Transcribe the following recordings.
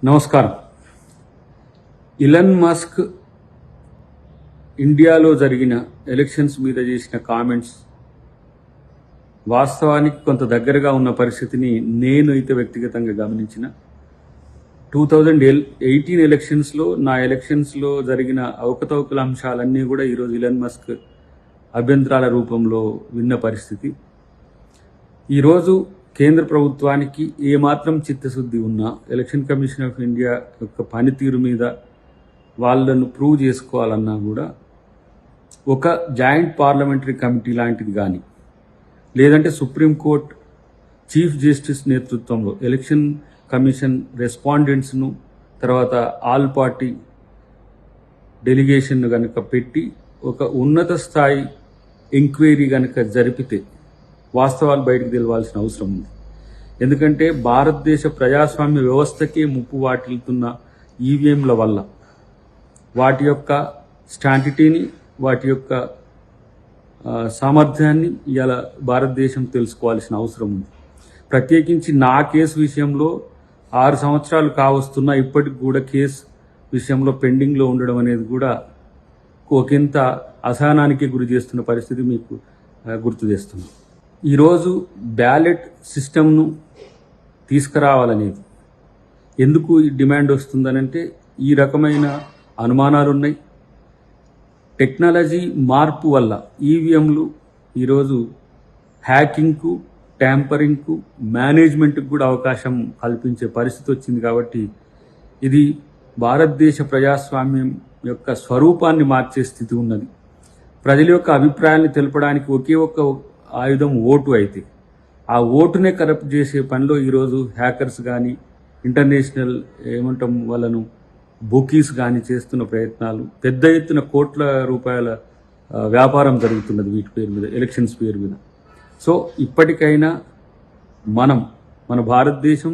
నమస్కారం. Elon Musk ఇండియాలో జరిగిన ఎలక్షన్స్ మీద చేసిన కామెంట్స్ వాస్తవానికి కొంత దగ్గరగా ఉన్న పరిస్థితిని నేను అయితే వ్యక్తిగతంగా గమనించిన. 2018 ఎలక్షన్స్లో నా ఎలక్షన్స్లో జరిగిన అవకతవకల అంశాలన్నీ కూడా ఈరోజు ఇలన్ మస్క్ అభ్యంతరాల రూపంలో విన్న పరిస్థితి. ఈరోజు కేంద్ర ప్రభుత్వానికి ఏమాత్రం చిత్తశుద్ధి ఉన్నా ఎలక్షన్ కమిషన్ ఆఫ్ ఇండియా యొక్క పనితీరు మీద వాళ్ళను ప్రూవ్ చేసుకోవాలన్నా కూడా ఒక జాయింట్ పార్లమెంటరీ కమిటీ లాంటిది కానీ లేదంటే సుప్రీంకోర్టు చీఫ్ జస్టిస్ నేతృత్వంలో ఎలక్షన్ కమిషన్ రెస్పాండెంట్స్ను తర్వాత ఆల్ పార్టీ డెలిగేషన్ను కనుక పెట్టి ఒక ఉన్నత స్థాయి ఎంక్వైరీ కనుక జరిపితే వాస్తవాలు బయటకు తెలవాల్సిన అవసరం ఉంది. ఎందుకంటే భారతదేశ ప్రజాస్వామ్య వ్యవస్థకే ముప్పు వాటిల్తున్న ఈవీఎంల వల్ల వాటి యొక్క స్టాంటిటీని వాటి యొక్క సామర్థ్యాన్ని ఇవాళ భారతదేశం తెలుసుకోవాల్సిన అవసరం ఉంది. ప్రత్యేకించి నా కేసు విషయంలో 6 సంవత్సరాలు కావస్తున్నా ఇప్పటికి కూడా కేసు విషయంలో పెండింగ్లో ఉండడం అనేది కూడా ఒకంత అసహనానికి గురి చేస్తున్న పరిస్థితి మీకు గుర్తు చేస్తున్నాను. ఈరోజు బ్యాలెట్ సిస్టమ్ను తీసుకురావాలనేది ఎందుకు ఈ డిమాండ్ వస్తుందనంటే ఈ రకమైన అనుమానాలు ఉన్నాయి. టెక్నాలజీ మార్పు వల్ల ఈవీఎంలు ఈరోజు హ్యాకింగ్కు, ట్యాంపరింగ్కు, మేనేజ్మెంట్కు కూడా అవకాశం కల్పించే పరిస్థితి వచ్చింది. కాబట్టి ఇది భారతదేశ ప్రజాస్వామ్యం యొక్క స్వరూపాన్ని మార్చే స్థితి ఉన్నది. ప్రజల యొక్క అభిప్రాయాన్ని తెలపడానికి ఒకే ఒక్క ఆయుధం ఓటు అయితే ఆ ఓటునే కరప్ట్ చేసే పనిలో ఈరోజు హ్యాకర్స్ కానీ ఇంటర్నేషనల్ వాళ్ళను బుకీస్ కానీ చేస్తున్న ప్రయత్నాలు, పెద్ద ఎత్తున కోట్ల రూపాయల వ్యాపారం జరుగుతున్నది వీటి పేరు మీద, ఎలక్షన్స్ పేరు మీద. సో ఇప్పటికైనా మన భారతదేశం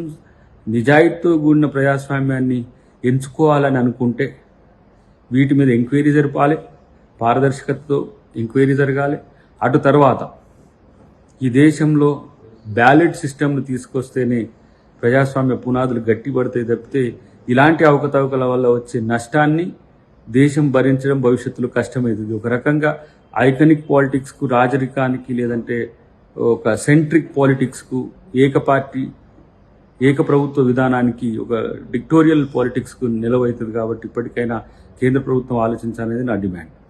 నిజాయితీతో కూడిన ప్రజాస్వామ్యాన్ని ఎంచుకోవాలని అనుకుంటే వీటి మీద ఎంక్వైరీ జరపాలి, పారదర్శకతతో ఎంక్వైరీ జరగాలి. అటు తర్వాత ఈ దేశంలో బ్యాలెట్ సిస్టమ్ను తీసుకొస్తేనే ప్రజాస్వామ్య పునాదులు గట్టిపడతాయి తప్పితే ఇలాంటి అవకతవకల వల్ల వచ్చే నష్టాన్ని దేశం భరించడం భవిష్యత్తులో కష్టమవుతుంది. ఒక రకంగా ఐకనిక్ పాలిటిక్స్కు, రాజరికానికి లేదంటే ఒక సెంట్రిక్ పాలిటిక్స్కు, ఏక ప్రభుత్వ విధానానికి, ఒక డిక్టోరియల్ పాలిటిక్స్కు నిలవవుతుంది. కాబట్టి ఇప్పటికైనా కేంద్ర ప్రభుత్వం ఆలోచించాలనేది నా డిమాండ్.